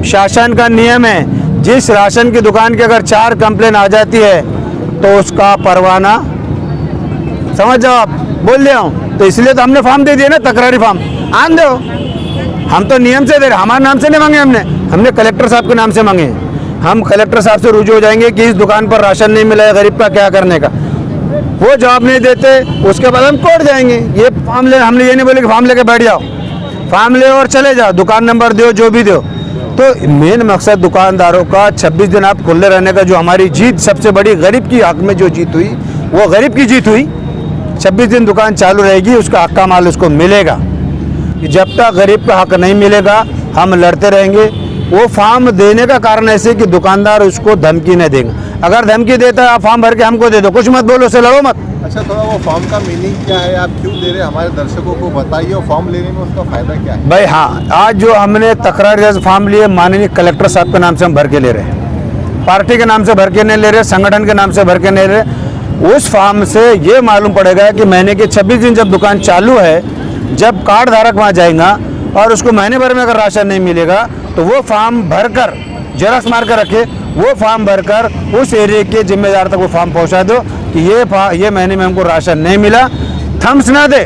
शासन का नियम है, जिस राशन की दुकान की अगर 4 कंप्लेन आ जाती है तो उसका परवाना, समझ जाओ आप, बोल दिया हूँ। तो इसलिए तो हमने फॉर्म दे दिया ना, तकरारी फॉर्म आन दो। हम तो नियम से दे रहे, हमारे नाम से नहीं मांगे हमने कलेक्टर साहब के नाम से मांगे। हम कलेक्टर साहब से रुजू हो जाएंगे कि इस दुकान पर राशन नहीं मिला है, गरीब का क्या करने का। वो जवाब नहीं देते, उसके बाद हम कोर्ट जाएंगे। ये फॉर्म ले, हमने ये नहीं बोले कि फॉर्म लेके बैठ जाओ, फॉर्म ले और चले जाओ, दुकान नंबर दो, जो भी दो। तो मेन मकसद दुकानदारों का 26 दिन आप खुले रहने का, जो हमारी जीत सबसे बड़ी गरीब की हक में जो जीत हुई, वो गरीब की जीत हुई। 26 दिन दुकान चालू रहेगी, उसका हक का माल उसको मिलेगा। जब तक गरीब का हक नहीं मिलेगा हम लड़ते रहेंगे। वो फॉर्म देने का कारण ऐसे कि दुकानदार उसको धमकी नहीं देंगे। अगर धमकी देता है, आप फॉर्म भर के हमको दे दो, कुछ मत बोलो, उससे लड़ो मत। अच्छा, थोड़ा वो फॉर्म का मीनिंग क्या है, आप क्यों दे रहे हैं, हमारे दर्शकों को बताइए। और फॉर्म लेने में उसका फायदा क्या है? भाई हाँ, आज जो हमने तकरार फॉर्म लिए, माननीय कलेक्टर साहब के नाम से हम भर के ले रहे हैं, पार्टी के नाम से भर के नहीं ले रहे, संगठन के नाम से भर के नहीं ले रहे। उस फॉर्म से ये मालूम पड़ेगा कि महीने के 26 दिन जब दुकान चालू है, जब कार्ड धारक वहाँ जाएगा और उसको महीने भर में अगर राशन नहीं मिलेगा तो वो फॉर्म भरकर जेरॉक्स मार कर रखे, वो फॉर्म भरकर उस एरिया के जिम्मेदार तक वो फॉर्म पहुंचा दो कि ये महीने में हमको राशन नहीं मिला। थम्स ना दे,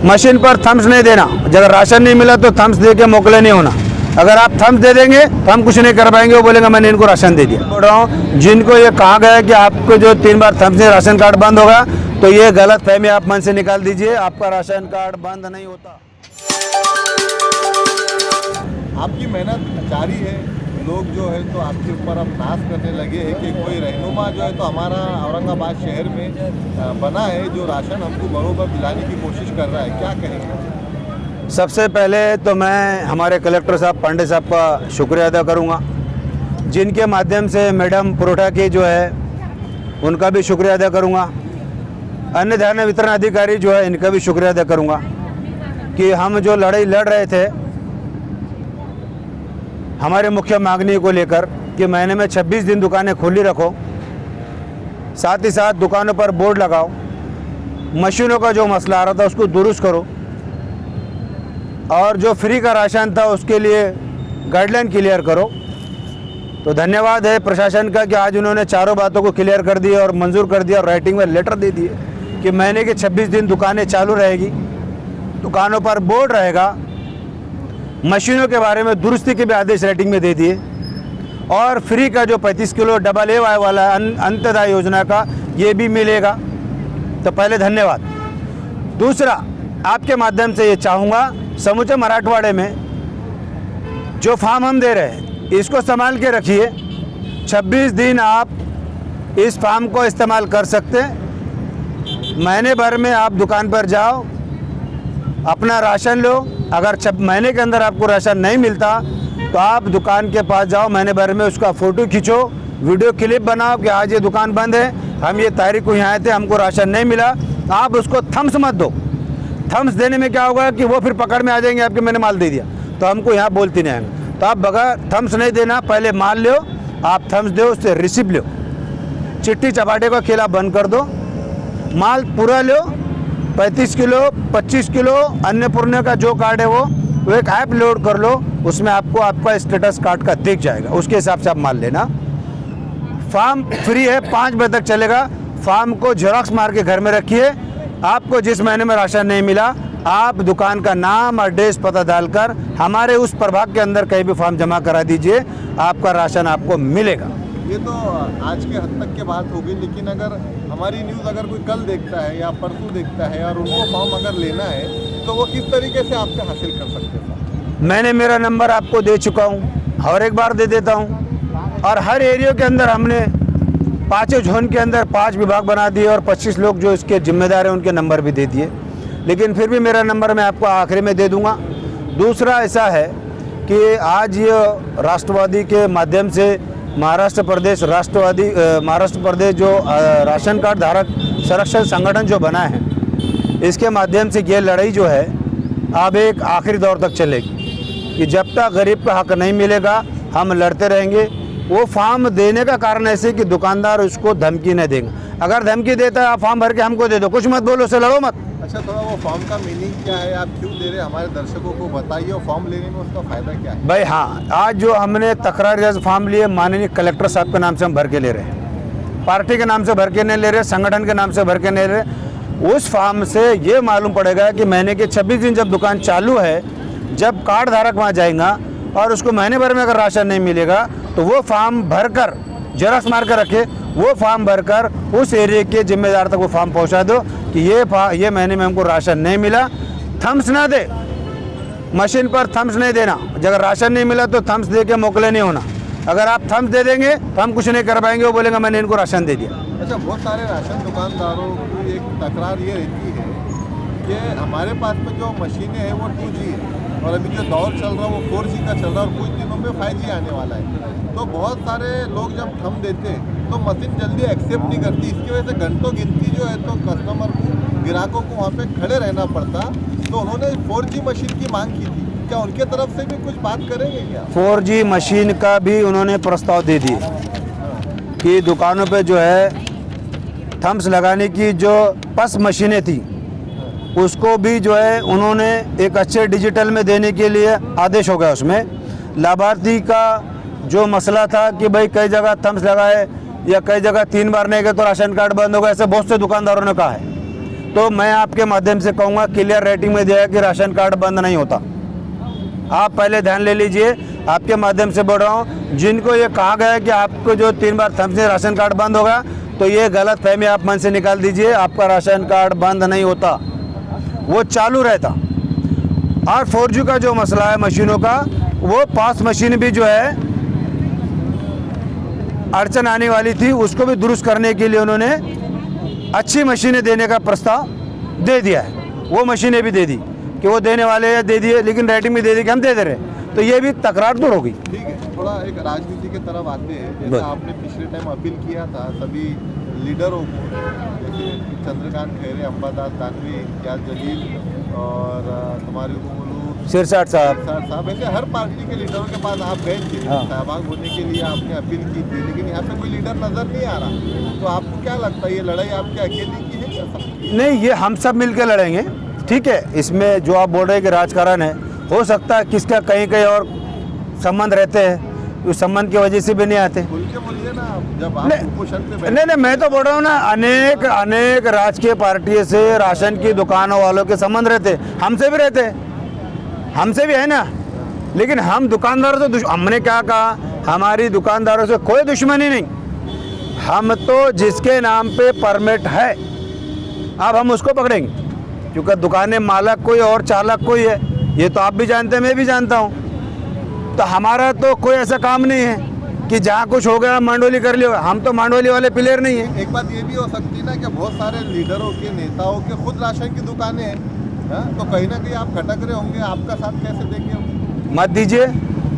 मशीन पर थम्स नहीं देना। जब राशन नहीं मिला तो थम्स दे के मोकले नहीं होना। अगर आप थम्स दे देंगे तो हम कुछ नहीं कर पाएंगे। वो बोलेंगे मैंने इनको राशन दे दिया। बोल रहा हूँ, जिनको ये कहा गया कि आपको जो 3 बार थम्स से राशन कार्ड बंद होगा, तो ये गलत फहमी आप मन से निकाल दीजिए। आपका राशन कार्ड बंद नहीं होता। आपकी मेहनत जारी है, लोग जो है तो आपके ऊपर अब नाश करने लगे हैं कि कोई रहनुमा जो है तो हमारा औरंगाबाद शहर में बना है, जो राशन हमको बरोबर दिलाने की कोशिश कर रहा है, क्या कहेंगे? सबसे पहले तो मैं हमारे कलेक्टर साहब पांडे साहब का शुक्रिया अदा करूंगा, जिनके माध्यम से मैडम पुरोठा की जो है उनका भी शुक्रिया अदा करूंगा। अन्य धान्य वितरण अधिकारी जो है इनका भी शुक्रिया अदा करूंगा कि हम जो लड़ाई लड़ रहे थे हमारे मुख्य मांगनी को लेकर कि महीने में 26 दिन दुकानें खुली रखो, साथ ही साथ दुकानों पर बोर्ड लगाओ, मशीनों का जो मसला आ रहा था उसको दुरुस्त करो, और जो फ्री का राशन था उसके लिए गाइडलाइन क्लियर करो। तो धन्यवाद है प्रशासन का कि आज उन्होंने चारों बातों को क्लियर कर दिया और मंजूर कर दिया और राइटिंग में लेटर दे दिए कि महीने के 26 दिन दुकानें चालू रहेगी, दुकानों पर बोर्ड रहेगा, मशीनों के बारे में दुरुस्ती के भी आदेश राइटिंग में दे दिए, और फ्री का जो 35 किलो डबल ए वाला अंत्योदय योजना का ये भी मिलेगा। तो पहले धन्यवाद। दूसरा, आपके माध्यम से ये चाहूँगा, समूचे मराठवाड़े में जो फॉर्म हम दे रहे हैं इसको संभाल के रखिए। 26 दिन आप इस फॉर्म को इस्तेमाल कर सकते हैं। महीने भर में आप दुकान पर जाओ, अपना राशन लो। अगर महीने के अंदर आपको राशन नहीं मिलता तो आप दुकान के पास जाओ, महीने भर में उसका फ़ोटो खींचो, वीडियो क्लिप बनाओ कि आज ये दुकान बंद है, हम ये तारीख को यहाँ आए थे, हमको राशन नहीं मिला। आप उसको थम्स मत दो। थम्स देने में क्या होगा कि वो फिर पकड़ में आ जाएंगे आपके, मैंने माल दे दिया, तो हमको यहाँ बोलती नहीं आएंगे। तो आप बगैर थम्स नहीं देना, पहले माल लो, आप थम्स दो, उससे रिसिप्ट लो। चिट्ठी चपाटे का खेला बंद कर दो, माल पूरा लो। 35 किलो 25 किलो अन्नपूर्णा का जो कार्ड है वो एक ऐप लोड कर लो, उसमें आपको आपका स्टेटस कार्ड का दिख जाएगा, उसके हिसाब से आप माल लेना। फॉर्म फ्री है, 5 बजे तक चलेगा। फॉर्म को जेरॉक्स मार के घर में रखिए। आपको जिस महीने में राशन नहीं मिला, आप दुकान का नाम एड्रेस पता डालकर हमारे उस प्रभाग के अंदर कहीं भी फॉर्म जमा करा दीजिए, आपका राशन आपको मिलेगा। ये तो आज के हद तक की बात होगी, लेकिन अगर हमारी न्यूज़ अगर कोई कल देखता है या परसों देखता है और उनको फॉर्म अगर लेना है तो वो किस तरीके से आपसे हासिल कर सकते हैं? मैंने मेरा नंबर आपको दे चुका हूँ और एक बार दे देता हूँ। और हर एरिया के अंदर हमने 5 जोन के अंदर 5 विभाग बना दिए और 25 लोग जो इसके जिम्मेदार हैं उनके नंबर भी दे दिए। लेकिन फिर भी मेरा नंबर मैं आपको आखिरी में दे दूँगा। दूसरा ऐसा है कि आज ये राष्ट्रवादी के माध्यम से महाराष्ट्र प्रदेश जो राशन कार्ड धारक संरक्षण संगठन जो बना है, इसके माध्यम से ये लड़ाई जो है अब एक आखिरी दौर तक चलेगी कि जब तक गरीब का हक नहीं मिलेगा हम लड़ते रहेंगे। वो फॉर्म देने का कारण ऐसे कि दुकानदार उसको धमकी नहीं देंगे। अगर धमकी देता है आप फॉर्म भर के हमको दे दो, कुछ मत बोलो, उससे लड़ो मत। अच्छा, थोड़ा वो फॉर्म का मीनिंग क्या है, आप क्यों दे रहे हैं, हमारे दर्शकों को बताइए, और फॉर्म लेने में उसका फ़ायदा क्या है? भाई हाँ, आज जो हमने तकरार जज फॉर्म लिए माननीय कलेक्टर साहब के नाम से हम भर के ले रहे हैं, पार्टी के नाम से भर के नहीं ले रहे, संगठन के नाम से भर के नहीं ले रहे। उस फॉर्म से ये मालूम पड़ेगा कि महीने के 26 दिन जब दुकान चालू है, जब कार्ड धारक वहाँ जाएगा और उसको महीने भर में अगर राशन नहीं मिलेगा तो वो फॉर्म भरकर जेरॉक्स मार कर रखे, वो फॉर्म भरकर उस एरिया के जिम्मेदार तक वो फॉर्म पहुंचा दो कि ये महीने में हमको राशन नहीं मिला। थम्स ना दे, मशीन पर थम्स नहीं देना, अगर राशन नहीं मिला तो थम्स दे के मोकले नहीं होना। अगर आप थम्स दे देंगे तो हम कुछ नहीं कर पाएंगे, वो बोलेंगे मैंने इनको राशन दे दिया। अच्छा, बहुत सारे राशन दुकानदारों की एक तकरार ये रहती है कि हमारे पास में जो मशीनें हैं वो 2G है, और अभी जो दौर चल रहा है वो 4G का चल रहा है, और कुछ दिनों में 5G आने वाला है। तो बहुत सारे लोग जब थम देते हैं तो मशीन जल्दी एक्सेप्ट नहीं करती, इसकी वजह से घंटों गिनती जो है तो कस्टमर को, ग्राहकों को वहाँ पे खड़े रहना पड़ता। तो उन्होंने 4G मशीन की मांग की थी, क्या उनके तरफ से भी कुछ बात करेंगे क्या? 4G मशीन का भी उन्होंने प्रस्ताव दे दिए कि दुकानों पे जो है थम्स लगाने की जो पस मशीनें थी उसको भी जो है उन्होंने एक अच्छे डिजिटल में देने के लिए आदेश हो गया। उसमें लाभार्थी का जो मसला था कि भाई कई जगह थम्स लगाए या कई जगह 3 बार नहीं गए तो राशन कार्ड बंद होगा, ऐसे बहुत से दुकानदारों ने कहा है। तो मैं आपके माध्यम से कहूँगा, क्लियर रेटिंग में दिया है कि राशन कार्ड बंद नहीं होता। आप पहले ध्यान ले लीजिए, आपके माध्यम से बोल रहा हूँ, जिनको ये कहा गया है कि आपको जो 3 बार थम्स से राशन कार्ड बंद होगा, तो ये गलत फहमी आप मन से निकाल दीजिए। आपका राशन कार्ड बंद नहीं होता, वो चालू रहता। और 4G का जो मसला है मशीनों का, वो पास मशीन भी जो है अड़चन आने वाली थी, उसको भी दुरुस्त करने के लिए उन्होंने अच्छी मशीनें देने का प्रस्ताव दे दिया है। वो मशीनें भी दे दी कि वो देने वाले हैं, दे दिए, लेकिन रेटिंग भी दे दी कि हम दे दे रहे हैं, तो ये भी तकरार दूर होगी। ठीक है, थोड़ा एक राजनीति की तरफ आते हैं। जैसे आपने पिछले टाइम अपील किया था सभी लीडरों को, जैसे चंद्रकांत खैरे, अंबादास दानवे, इम्तियाज जलील और तुम्हारे को बोलूँ सिरसाट साहब, ऐसे हर पार्टी के लीडरों के पास आप गए थे सहभाग होने के लिए, आपने अपील की थी, लेकिन यहाँ पे कोई लीडर नज़र नहीं आ रहा। तो आपको क्या लगता है, ये लड़ाई आपकी अकेले की है या सबकी? नहीं, ये हम सब मिलकर लड़ेंगे। ठीक है, इसमें जो आप बोल रहे हैं कि राजकारण है, हो सकता है किसका कहीं कहीं और संबंध रहते हैं, उस संबंध की वजह से भी नहीं आते। बोलिए ना, जब आप कुपोषण पे नहीं, मैं तो बोल रहा हूँ ना, अनेक राजकीय पार्टियों से राशन की दुकानों वालों के संबंध रहते, हमसे भी रहते, हमसे भी है ना। लेकिन हम दुकानदारों से हमने क्या कहा, हमारी दुकानदारों से कोई दुश्मनी नहीं, हम तो जिसके नाम पे परमिट है अब हम उसको पकड़ेंगे, क्योंकि दुकानें मालक कोई और चालक कोई है, ये तो आप भी जानते हैं, मैं भी जानता हूँ। तो हमारा तो कोई ऐसा काम नहीं है कि जहाँ कुछ हो गया मांडोली कर लिया, हम तो मांडोली वाले प्लेयर नहीं है। एक बात ये भी हो सकती है ना कि बहुत सारे लीडरों के, नेताओं के खुद राशन की दुकानें हैं, तो कहीं ना कहीं आप खटक रहे होंगे, आपका साथ कैसे देंगे? मत दीजिए।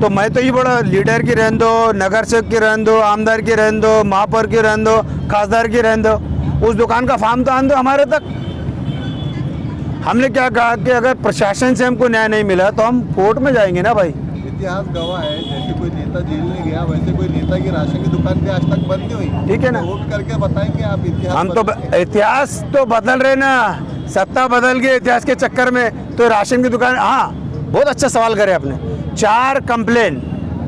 तो मैं तो ये बड़ा लीडर की रहने दो, नगर सेवक की रहने दो, आमदार की रहने दो, महापौर की रहने दो, खासदार की रहने दो, उस दुकान का फार्म तो आन दो हमारे तक। हमने क्या कहा कि अगर प्रशासन से हमको न्याय नहीं मिला तो हम कोर्ट में जाएंगे ना भाई। इतिहास गवाह है, जैसे कोई नेता जेल में गया वैसे कोई नेता की राशन की दुकान भी आज तक बंद नहीं हुई। ठीक है ना, वोट करके बताएंगे आप इतिहास। हम तो इतिहास तो बदल रहे ना, सत्ता बदल गई इतिहास के चक्कर में, तो राशन की दुकान। हाँ, बहुत अच्छा सवाल करे आपने। 4 कंप्लेन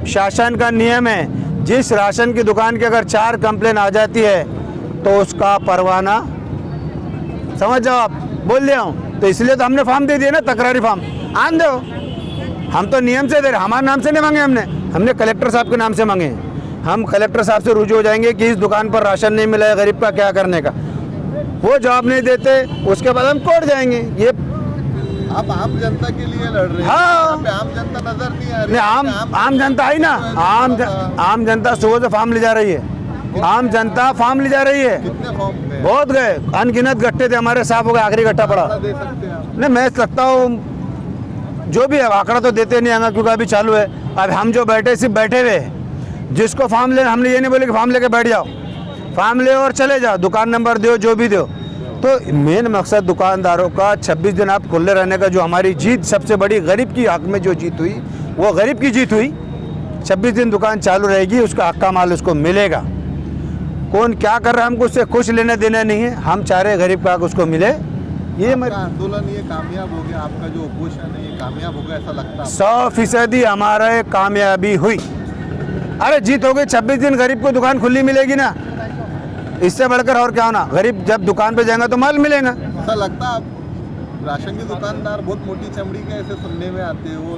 शासन का नियम है, जिस राशन की दुकान की अगर 4 कंप्लेन आ जाती है तो उसका परवाना, समझ जाओ आप, बोल दिया हूँ। तो इसलिए तो हमने फॉर्म दे दिया ना, तकरारी फॉर्म आन दो। हम तो नियम से दे रहे, हमारे नाम से नहीं मांगे, हमने कलेक्टर साहब के नाम से मांगे। हम कलेक्टर साहब से रुजू हो जाएंगे कि इस दुकान पर राशन नहीं मिला है, गरीब का क्या करने का। वो जवाब नहीं देते, उसके बाद हम कोर्ट जाएंगे। ये आप आम जनता के लिए लड़ रहे हैं। हाँ, आम जनता नजर नहीं आ रही। आम जनता आई ना, आम जनता सुबह से फॉर्म ले जा रही है, आम जनता फॉर्म ले जा रही है। कितने फॉर्म थे? बहुत गए, अनगिनत गट्टे थे हमारे, साफ हो गए, आखिरी गट्टा पड़ा। दे सकते हैं नहीं, मैं लगता हूँ जो भी है आंकड़ा तो देते नहीं आएगा, क्योंकि अभी चालू है। अब हम जो बैठे सिर्फ बैठे हुए, जिसको फॉर्म ले, हमने ये नहीं बोले कि फॉर्म लेके बैठ जाओ, फॉर्म ले और चले जाओ, दुकान नंबर दो, जो भी दो। तो मेन मकसद दुकानदारों का 26 दिन आप खुले रहने का, जो हमारी जीत सबसे बड़ी गरीब की हक में जो जीत हुई, वो गरीब की जीत हुई। 26 दिन दुकान चालू रहेगी, उसका हक का माल उसको मिलेगा। कौन क्या कर रहा है हमको उससे कुछ लेने देना नहीं है, हम चाह रहे गरीब का हक उसको मिले, ये आपका आंदोलन ये कामयाब हो गया, आपका जो ओपोजिशन है ये कामयाब हो गया, ऐसा लगता है? 100% हमारा ये कामयाबी हुई। अरे जीत हो गई, 26 दिन गरीब को दुकान खुली मिलेगी ना, इससे बढ़कर और क्या होना। गरीब जब दुकान पे जाएगा तो माल मिलेगा। ऐसा लगता है आप राशन के दुकानदार बहुत मोटी चमड़ी के ऐसे सुनने में आते हैं, वो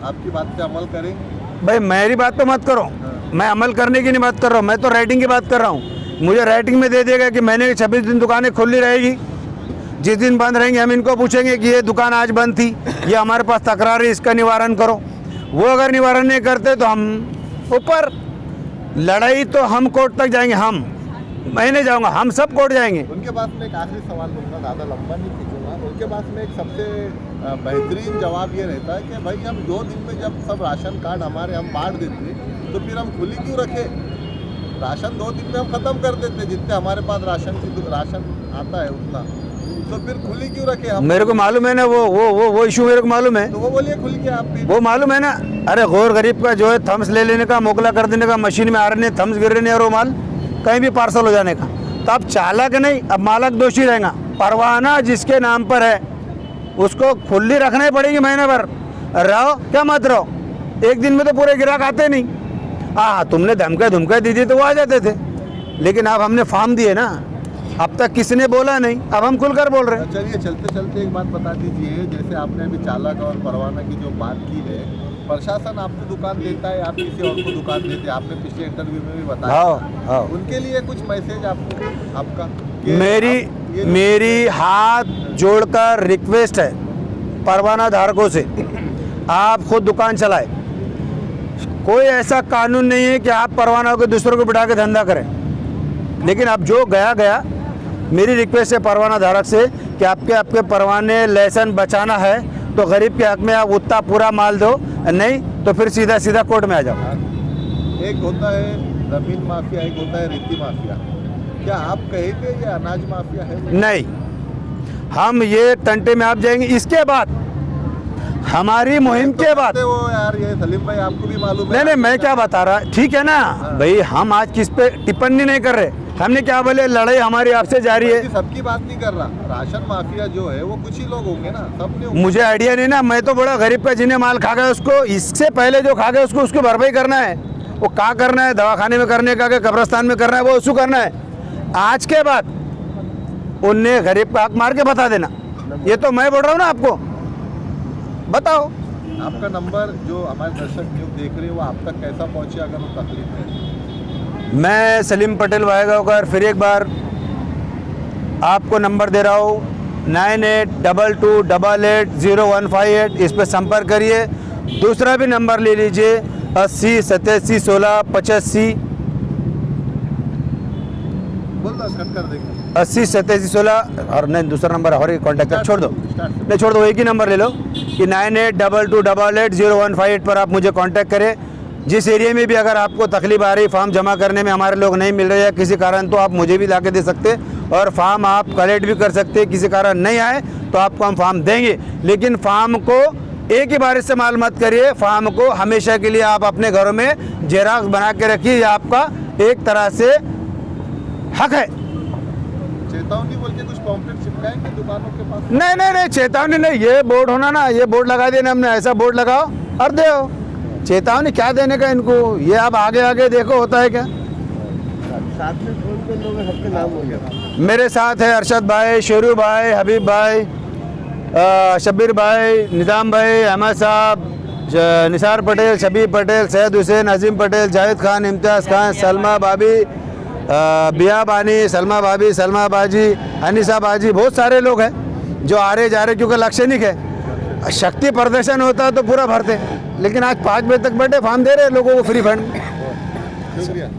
आपकी बात पे अमल करेंगे? भाई मेरी बात तो मत करो, मैं अमल करने की नहीं बात कर रहा हूँ, मैं तो राइटिंग की बात कर रहा हूँ। मुझे राइटिंग में दे देगा कि महीने के 26 दिन दुकानें खुली रहेगी, जिस दिन बंद रहेंगे हम इनको पूछेंगे कि ये दुकान आज बंद थी, ये हमारे पास तकरार है, इसका निवारण करो। वो अगर निवारण नहीं करते तो हम ऊपर लड़ाई, तो हम कोर्ट तक जाएंगे, मैं नहीं जाऊँगा, हम सब कोर्ट जाएंगे। उनके पास में एक आखिरी सवाल लूँगा, ज़्यादा लंबा नहीं खींचूंगा। उनके पास में एक सबसे बेहतरीन जवाब ये रहता है कि भाई हम 2 दिन में जब सब राशन कार्ड हमारे हम बांट देते तो फिर हम खुली क्यों रखें? राशन 2 दिन में हम ख़त्म कर देते, जितने हमारे पास राशन आता है उतना, तो फिर खुली क्यों रखे हम? मेरे को मालूम है ना, वो इशू मेरे को मालूम है। तो वो बोलिए खुल के आप भी। वो मालूम है ना। अरे गौर गरीब का जो है थम्स ले लेने का, मोकला कर देने का, मशीन में आ रहे हैं, थम्स गिर रहे हैं और वो माल कहीं भी पार्सल हो जाने का। तो अब चालक नहीं, अब मालक दोषी रहेगा। परवाना जिसके नाम पर है उसको खुली रखना ही पड़ेगी, महीने भर रहो क्या मत रहो। एक दिन में तो पूरे ग्राहक आते नहीं। हाँ, तुमने धमका दी थी तो वो आ जाते थे, लेकिन अब हमने फॉर्म दिए ना, अब तक किसी ने बोला नहीं, अब हम खुलकर बोल रहे हैं। चलिए चलते चलते एक बात बता दीजिए, जैसे आपने अभी चालक और परवाना की जो बात की है, प्रशासन आपको दुकान देता है, आप किसी और को दुकान देते हैं, आपने पिछले इंटरव्यू में भी बताया। हाँ। उनके लिए कुछ मैसेज आपका? मेरी हाथ जोड़कर रिक्वेस्ट है परवाना धारकों से, आप खुद दुकान चलाए। कोई ऐसा कानून नहीं है कि आप परवाना को दूसरों को बिठा के धंधा करें, लेकिन अब जो गया मेरी रिक्वेस्ट है परवाना धारक से कि आपके परवाने लाइसेंस बचाना है तो गरीब के हक में आप उतना पूरा माल दो, नहीं तो फिर सीधा कोर्ट में आ जाओ। एक होता है जमीन माफिया, एक होता है रेती माफिया। क्या आप कहेंगे ये अनाज माफिया है? नहीं, हम ये टंटे में आप जाएंगे इसके बाद, हमारी मुहिम के बाद। वो यार ये सलीम भाई आपको भी मालूम है। नहीं, मैं क्या बता रहा, ठीक है ना भाई, हम आज किस पे टिप्पणी नहीं कर रहे, हमने क्या बोले, लड़ाई हमारी आपसे जारी है। सबकी बात नहीं कर रहा, राशन माफिया जो है वो कुछ ही लोग होंगे ना, सब नहीं होंगे। मुझे आइडिया नहीं ना, मैं तो बड़ा गरीब का जिन्हें माल खा गया उसको, इससे पहले जो खा गया उसको उसकी भरपाई करना है। वो क्या करना है, दवाखाने में करने का, कब्रस्तान में करना है, वो उसको करना है। आज के बाद उनने गरीब का हक मार के बता देना, ये तो मैं बोल रहा हूँ ना आपको, बताओ। आपका नंबर जो हमारे दर्शक न्यूज़ देख रहे हैं वो आप तक कैसा पहुँचे अगर वो तकलीफ है? मैं सलीम पटेल वायगांवकर फिर एक बार आपको नंबर दे रहा हूँ, 9822880158, इस पर संपर्क करिए। दूसरा भी नंबर ले लीजिए, 80 87 16 85, बोल दो कट कर देंगे। 80 87 16, और नहीं दूसरा नंबर और कॉन्टैक्ट कर, छोड़ दो, नहीं छोड़ दो, एक ही नंबर ले लो कि 9822880158 पर आप मुझे कांटेक्ट करें। जिस एरिया में भी अगर आपको तकलीफ आ रही, फॉर्म जमा करने में हमारे लोग नहीं मिल रहे हैं किसी कारण, तो आप मुझे भी ला के दे सकते, और फॉर्म आप कलेक्ट भी कर सकते। किसी कारण नहीं आए तो आपको हम फॉर्म देंगे, लेकिन फॉर्म को एक ही बार इस्तेमाल मत करिए। फॉर्म को हमेशा के लिए आप अपने घरों में जेराक्स बना के रखिए, ये आपका एक तरह से हक है। चेतावनी बोल के कुछ पॉम्पलेट चिपकाएंगे दुकानों के पास? नहीं, चेतावनी नहीं, ये बोर्ड होना ना, ये बोर्ड लगा देना हमने, ऐसा बोर्ड लगाओ और दो। चेतावनी क्या देने का इनको, ये अब आगे देखो होता है क्या। साथ में कौन कौन लोग हैं, सबके नाम हो गया? मेरे साथ है अरशद भाई, शेरू भाई, हबीब भाई, शब्बीर भाई, निज़ाम भाई, अहमद साहब, निसार पटेल, शबीर पटेल, सैयद हुसैन, अजीम पटेल, जाहिद खान, इम्तियाज़ खान, सलमा भाभी, बिया बानी, सलमा भाभी, सलमा बाजी, अनिसा बाजी, बहुत सारे लोग हैं जो आ रहे जा रहे, क्योंकि लाक्षणिक है। शक्ति प्रदर्शन होता है तो पूरा भरते, लेकिन आज 5 बजे तक बैठे, फॉर्म दे रहे लोगों को फ्री फंड। शुक्रिया।